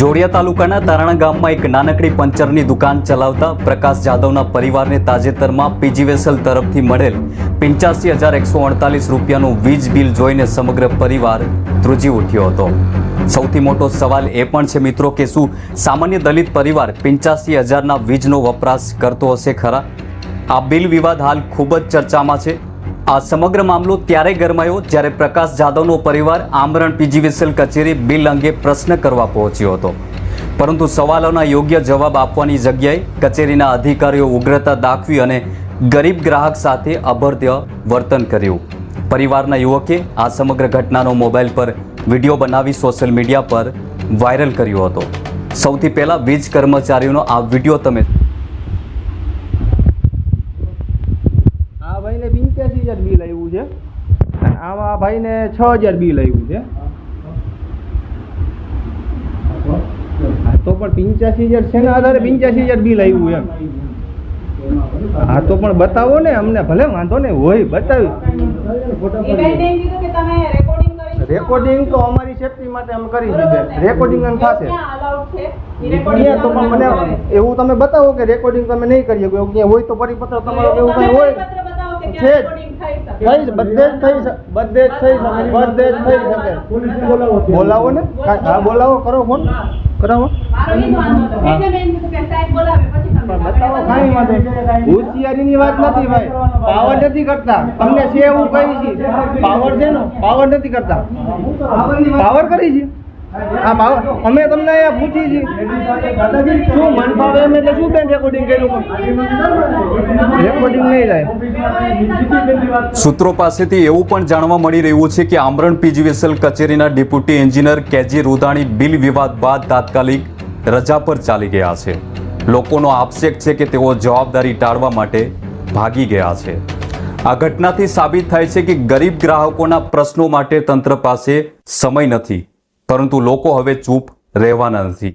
જોડિયા તાલુકાના તારણા ગામમાં એક નાનકડી પંચરની દુકાન ચલાવતા પ્રકાશ જાદવના પરિવારને તાજેતરમાં પીજીવીએસએલ તરફથી મળેલ 85,148 રૂપિયાનું વીજ બિલ જોઈને સમગ્ર પરિવાર ધ્રુજી ઉઠ્યો હતો। સૌથી મોટો સવાલ એ પણ છે મિત્રો કે શું સામાન્ય દલિત પરિવાર 85,000ના વીજનો વપરાશ કરતો હશે ખરા? આ બિલ વિવાદ હાલ ખૂબ જ ચર્ચામાં છે। આ સમગ્ર મામલો ત્યારે ગરમાયો જ્યારે પ્રકાશ જાદવનો પરિવાર આમરણ પીજીવીએસએલ કચેરી બિલ અંગે પ્રશ્ન કરવા પહોંચ્યો હતો, પરંતુ સવાલોના યોગ્ય જવાબ આપવાની જગ્યાએ કચેરીના અધિકારીઓ ઉગ્રતા દાખવી અને ગરીબ ગ્રાહક સાથે અભદ્ર વર્તન કર્યું। પરિવારના યુવકે આ સમગ્ર ઘટનાનો મોબાઈલ પર વિડીયો બનાવી સોશિયલ મીડિયા પર વાયરલ કર્યો હતો। સૌથી પહેલા વીજ કર્મચારીઓનો આ વિડીયો તમે ભાઈને 85,000 બિલ આવ્યું છે અને આમાં ભાઈને 6,000 બિલ આવ્યું છે। તો પણ 85,000 છે ને આધારે 85,000 બિલ આવ્યું એમ। હા તો પણ બતાવો ને અમને, ભલે વાંધો નહીં હોય બતાવી। રેકોર્ડિંગ તો અમારી સેફટી માટે અમે કરી દીધે, રેકોર્ડિંગ એમ થશે તો પણ મને એવું તમે બતાવો કે રેકોર્ડિંગ તમે નહીં કરી શકો, એવું હોય તો પરિપત્ર તમારો એવું કંઈ હોય છે બધે જ થઈ શકે। બોલાવો ને, હા બોલાવો, કરો ફોન કરાવો, બતાવો। કાંઈ વાંધો હોશિયારીની વાત નથી ભાઈ, પાવર નથી કરતા, તમને છે એવું કહી છે પાવર છે ને, પાવર નથી કરતા, પાવર કરી છે। હા પાવર અમે તમને અહીંયા પૂછી છીએ શું મન ફાવે એમ એટલે શું બેન રેકોર્ડિંગ કર્યું, રેકોર્ડિંગ નહીં થાય। સૂત્રો પાસેથી એવું પણ જાણવા મળી રહ્યું છે કે આમરણ પીજીવીએસએલ કચેરીના deputy engineer KG Rudani bill વિવાદ બાદ તાત્કાલિક રજા પર ચાલી ગયા છે। લોકોનો આક્ષેપ છે કે તેઓ જવાબદારી ટાળવા માટે ભાગી ગયા છે। આ ઘટનાથી સાબિત થાય છે કે ગરીબ ગ્રાહકોના પ્રશ્નો માટે તંત્ર પાસે સમય નથી, પરંતુ લોકો હવે ચૂપ રહેવાના નથી।